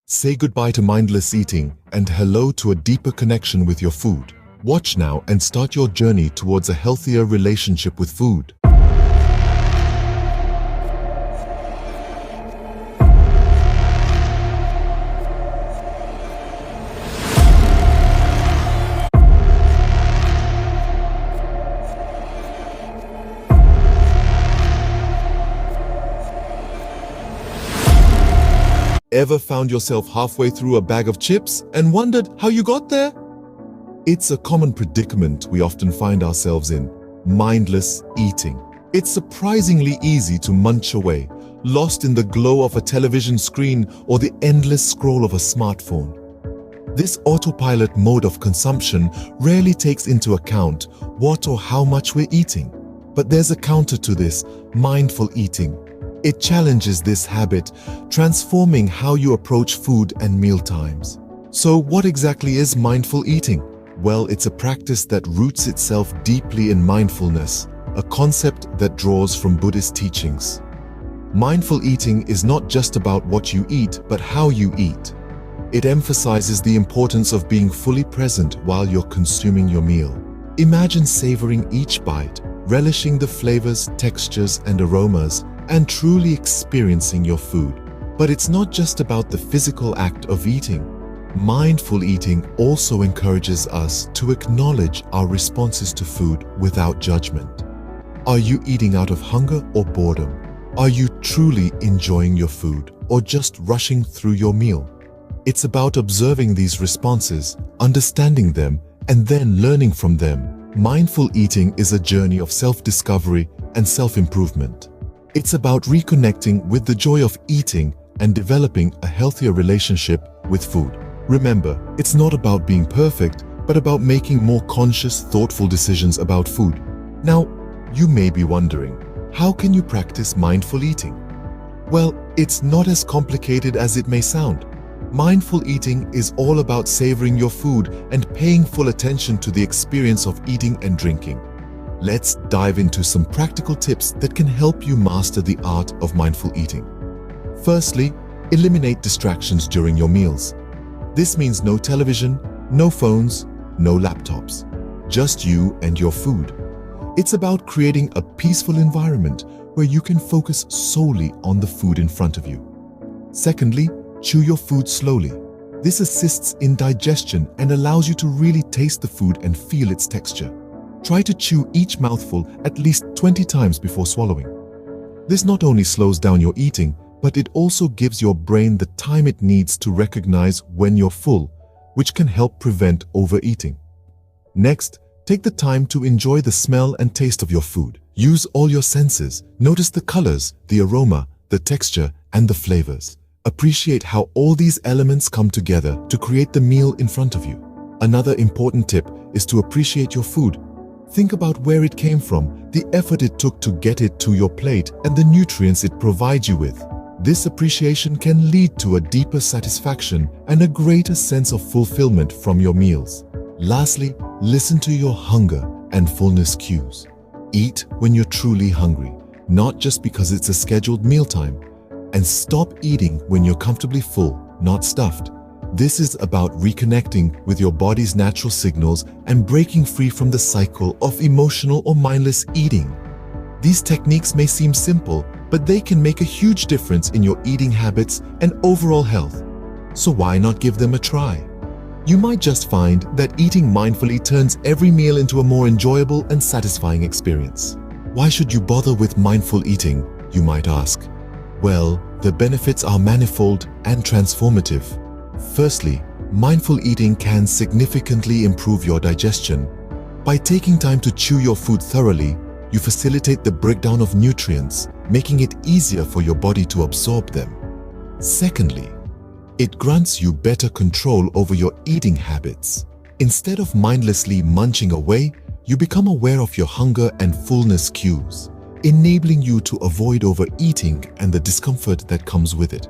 Say goodbye to mindless eating and hello to a deeper connection with your food. Watch now and start your journey towards a healthier relationship with food. Ever found yourself halfway through a bag of chips and wondered how you got there? It's a common predicament we often find ourselves in: mindless eating. It's surprisingly easy to munch away, lost in the glow of a television screen or the endless scroll of a smartphone. This autopilot mode of consumption rarely takes into account what or how much we're eating. But there's a counter to this: mindful eating. It challenges this habit, transforming how you approach food and meal times. So what exactly is mindful eating? Well, it's a practice that roots itself deeply in mindfulness, a concept that draws from Buddhist teachings. Mindful eating is not just about what you eat, but how you eat. It emphasizes the importance of being fully present while you're consuming your meal. Imagine savoring each bite, relishing the flavors, textures, and aromas, and truly experiencing your food. But it's not just about the physical act of eating. Mindful eating also encourages us to acknowledge our responses to food without judgment. Are you eating out of hunger or boredom? Are you truly enjoying your food or just rushing through your meal? It's about observing these responses, understanding them, and then learning from them. Mindful eating is a journey of self-discovery and self-improvement. It's about reconnecting with the joy of eating and developing a healthier relationship with food. Remember, it's not about being perfect, but about making more conscious, thoughtful decisions about food. Now, you may be wondering, how can you practice mindful eating? Well, it's not as complicated as it may sound. Mindful eating is all about savoring your food and paying full attention to the experience of eating and drinking. Let's dive into some practical tips that can help you master the art of mindful eating. Firstly, eliminate distractions during your meals. This means no television, no phones, no laptops. Just you and your food. It's about creating a peaceful environment where you can focus solely on the food in front of you. Secondly, chew your food slowly. This assists in digestion and allows you to really taste the food and feel its texture. Try to chew each mouthful at least 20 times before swallowing. This not only slows down your eating, but it also gives your brain the time it needs to recognize when you're full, which can help prevent overeating. Next, take the time to enjoy the smell and taste of your food. Use all your senses. Notice the colors, the aroma, the texture, and the flavors. Appreciate how all these elements come together to create the meal in front of you. Another important tip is to appreciate your food. Think about where it came from, the effort it took to get it to your plate, and the nutrients it provides you with. This appreciation can lead to a deeper satisfaction and a greater sense of fulfillment from your meals. Lastly, listen to your hunger and fullness cues. Eat when you're truly hungry, not just because it's a scheduled mealtime. And stop eating when you're comfortably full, not stuffed. This is about reconnecting with your body's natural signals and breaking free from the cycle of emotional or mindless eating. These techniques may seem simple, but they can make a huge difference in your eating habits and overall health. So why not give them a try? You might just find that eating mindfully turns every meal into a more enjoyable and satisfying experience. Why should you bother with mindful eating, you might ask? Well, the benefits are manifold and transformative. Firstly, mindful eating can significantly improve your digestion. By taking time to chew your food thoroughly, you facilitate the breakdown of nutrients, making it easier for your body to absorb them. Secondly, it grants you better control over your eating habits. Instead of mindlessly munching away, you become aware of your hunger and fullness cues, enabling you to avoid overeating and the discomfort that comes with it.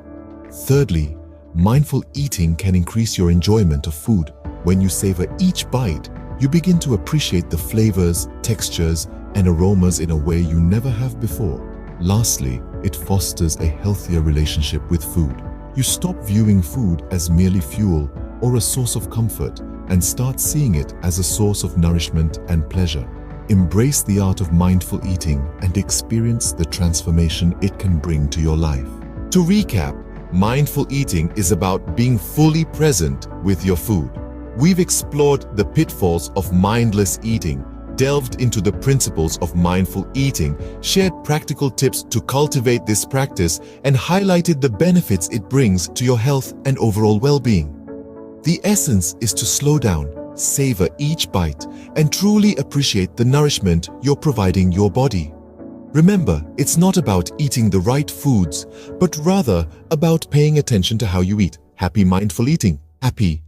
Thirdly, mindful eating can increase your enjoyment of food. When you savor each bite, you begin to appreciate the flavors, textures, and aromas in a way you never have before. Lastly, it fosters a healthier relationship with food. You stop viewing food as merely fuel or a source of comfort and start seeing it as a source of nourishment and pleasure. Embrace the art of mindful eating and experience the transformation it can bring to your life. To recap, mindful eating is about being fully present with your food. We've explored the pitfalls of mindless eating, delved into the principles of mindful eating, shared practical tips to cultivate this practice, and highlighted the benefits it brings to your health and overall well-being. The essence is to slow down, savor each bite, and truly appreciate the nourishment you're providing your body. Remember, it's not about eating the right foods, but rather about paying attention to how you eat. Happy mindful eating. Happy